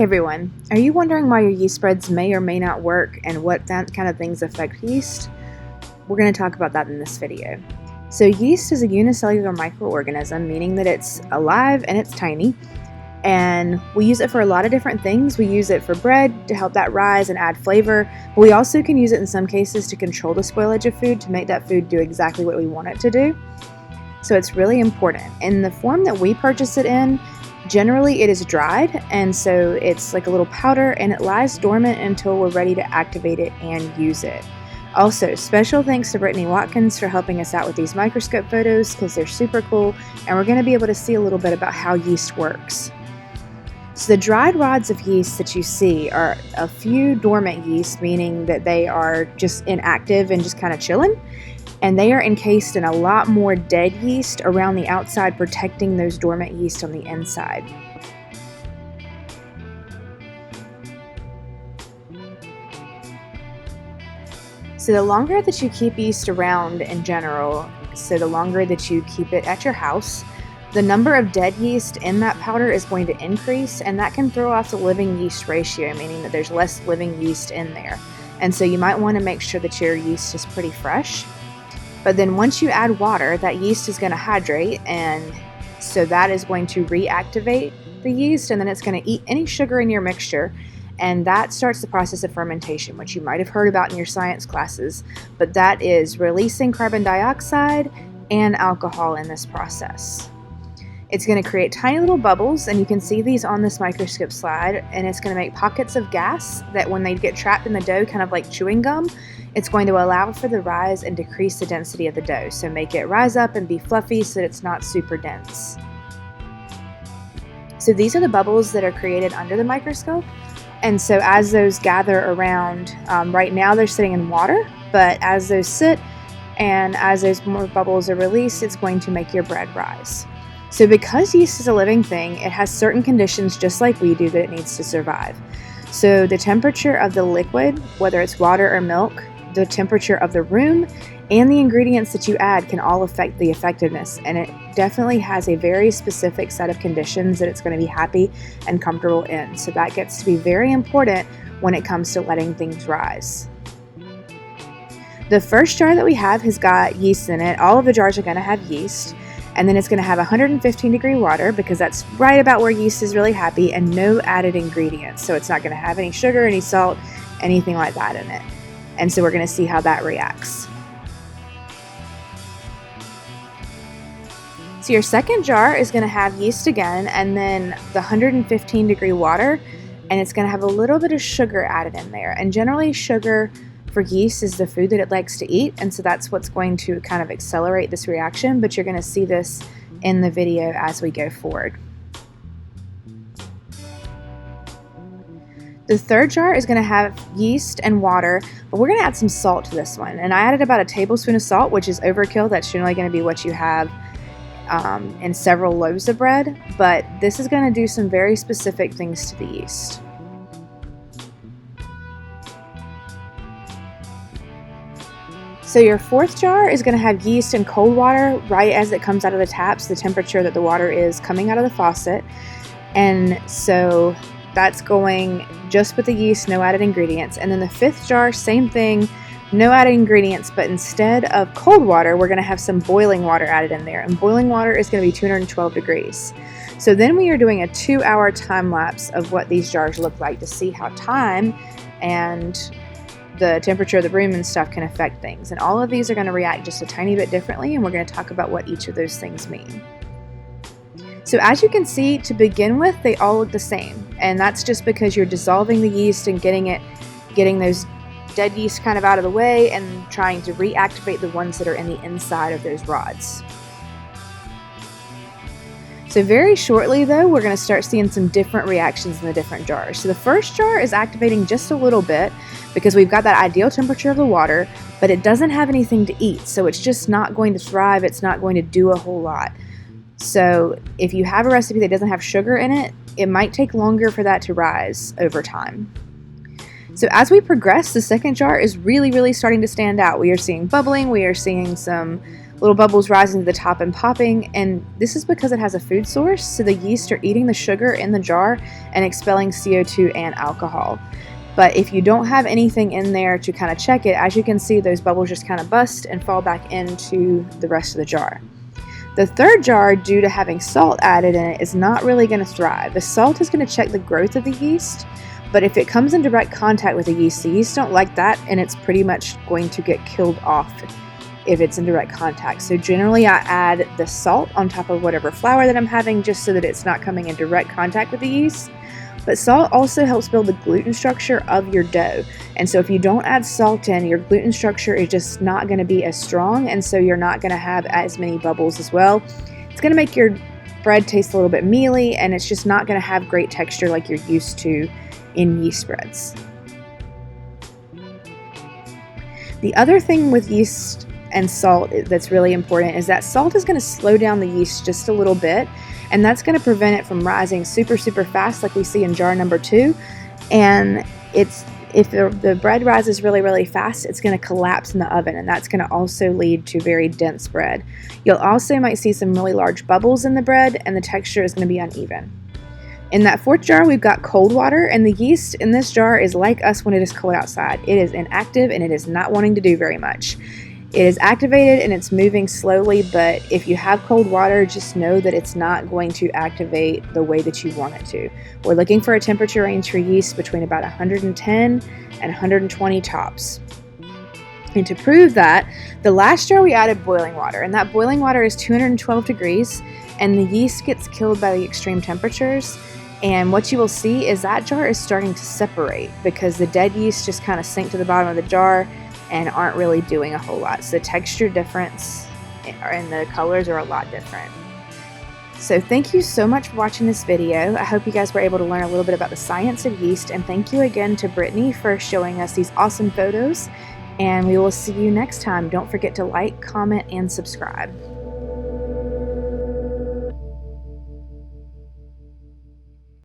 everyone, are you wondering why your yeast spreads may or may not work and what that kind of things affect yeast? We're going to talk about that in this video. So yeast is a unicellular microorganism, meaning that it's alive and it's tiny, and we use it for a lot of different things. We use it for bread to help that rise and add flavor, but we also can use it in some cases to control the spoilage of food to make that food do exactly what we want it to do. So it's really important. In the form that we purchase it in, generally it is dried, and so it's like a little powder and it lies dormant until we're ready to activate it and use it. Also, special thanks to Brittany Watkins for helping us out with these microscope photos because they're super cool, and we're going to be able to see a little bit about how yeast works. So the dried rods of yeast that you see are a few dormant yeast, meaning that they are just inactive and just kind of chilling. And they are encased in a lot more dead yeast around the outside, protecting those dormant yeast on the inside. So the longer that you keep yeast around in general, so the longer that you keep it at your house, the number of dead yeast in that powder is going to increase, and that can throw off the living yeast ratio, meaning that there's less living yeast in there. And so you might want to make sure that your yeast is pretty fresh. But then once you add water, that yeast is going to hydrate, and so that is going to reactivate the yeast, and then it's going to eat any sugar in your mixture, and that starts the process of fermentation, which you might have heard about in your science classes, but that is releasing carbon dioxide and alcohol in this process. It's going to create tiny little bubbles, and you can see these on this microscope slide, and it's going to make pockets of gas that when they get trapped in the dough, kind of like chewing gum, it's going to allow for the rise and decrease the density of the dough, so make it rise up and be fluffy so that it's not super dense. So these are the bubbles that are created under the microscope, and so as those gather around, right now they're sitting in water, but as those sit and as those more bubbles are released, it's going to make your bread rise. So because yeast is a living thing, it has certain conditions just like we do that it needs to survive. So the temperature of the liquid, whether it's water or milk, the temperature of the room, and the ingredients that you add can all affect the effectiveness, and it definitely has a very specific set of conditions that it's going to be happy and comfortable in. So that gets to be very important when it comes to letting things rise. The first jar that we have has got yeast in it. All of the jars are going to have yeast. And then it's going to have 115-degree water because that's right about where yeast is really happy, and no added ingredients. So it's not going to have any sugar, any salt, anything like that in it. And so we're going to see how that reacts. So your second jar is going to have yeast again, and then the 115-degree water, and it's going to have a little bit of sugar added in there. And generally sugar for yeast is the food that it likes to eat, and so that's what's going to kind of accelerate this reaction, but you're going to see this in the video as we go forward. The third jar is going to have yeast and water, but we're going to add some salt to this one, and I added about a tablespoon of salt, which is overkill. That's generally going to be what you have in several loaves of bread, but this is going to do some very specific things to the yeast. So your fourth jar is going to have yeast and cold water right as it comes out of the taps, the temperature that the water is coming out of the faucet. And so that's going just with the yeast, no added ingredients. And then the fifth jar, same thing, no added ingredients, but instead of cold water, we're going to have some boiling water added in there. And boiling water is going to be 212 degrees. So then we are doing a 2-hour time lapse of what these jars look like to see how time and the temperature of the room and stuff can affect things. And all of these are going to react just a tiny bit differently, and we're going to talk about what each of those things mean. So as you can see, to begin with, they all look the same. And that's just because you're dissolving the yeast and getting those dead yeast kind of out of the way and trying to reactivate the ones that are in the inside of those rods. So very shortly though, we're going to start seeing some different reactions in the different jars. So the first jar is activating just a little bit because we've got that ideal temperature of the water, but it doesn't have anything to eat. So it's just not going to thrive. It's not going to do a whole lot. So if you have a recipe that doesn't have sugar in it, it might take longer for that to rise over time. So as we progress, the second jar is really starting to stand out. We are seeing bubbling. We are seeing some little bubbles rising to the top and popping, and this is because it has a food source, so the yeast are eating the sugar in the jar and expelling CO2 and alcohol. But if you don't have anything in there to kind of check it, as you can see, those bubbles just kind of bust and fall back into the rest of the jar. The third jar, due to having salt added in it, is not really going to thrive. The salt is going to check the growth of the yeast, but if it comes in direct contact with the yeast don't like that, and it's pretty much going to get killed off if it's in direct contact. So generally I add the salt on top of whatever flour that I'm having, just so that it's not coming in direct contact with the yeast. But salt also helps build the gluten structure of your dough. And so if you don't add salt in, your gluten structure is just not going to be as strong, and so you're not going to have as many bubbles as well. It's going to make your bread taste a little bit mealy, and it's just not going to have great texture like you're used to in yeast spreads. The other thing with yeast and salt that's really important is that salt is going to slow down the yeast just a little bit, and that's going to prevent it from rising super fast like we see in jar number 2. And if the bread rises really fast, it's going to collapse in the oven, and that's going to also lead to very dense bread. You'll also might see some really large bubbles in the bread, and the texture is going to be uneven. In that fourth jar, we've got cold water, and the yeast in this jar is like us when it is cold outside. It is inactive, and it is not wanting to do very much. It is activated and it's moving slowly, but if you have cold water, just know that it's not going to activate the way that you want it to. We're looking for a temperature range for yeast between about 110 and 120 tops. And to prove that, the last jar we added boiling water, and that boiling water is 212 degrees, and the yeast gets killed by the extreme temperatures. And what you will see is that jar is starting to separate because the dead yeast just kind of sink to the bottom of the jar and aren't really doing a whole lot. So the texture difference and the colors are a lot different. So thank you so much for watching this video. I hope you guys were able to learn a little bit about the science of yeast, and thank you again to Brittany for showing us these awesome photos, and we will see you next time. Don't forget to like, comment, and subscribe.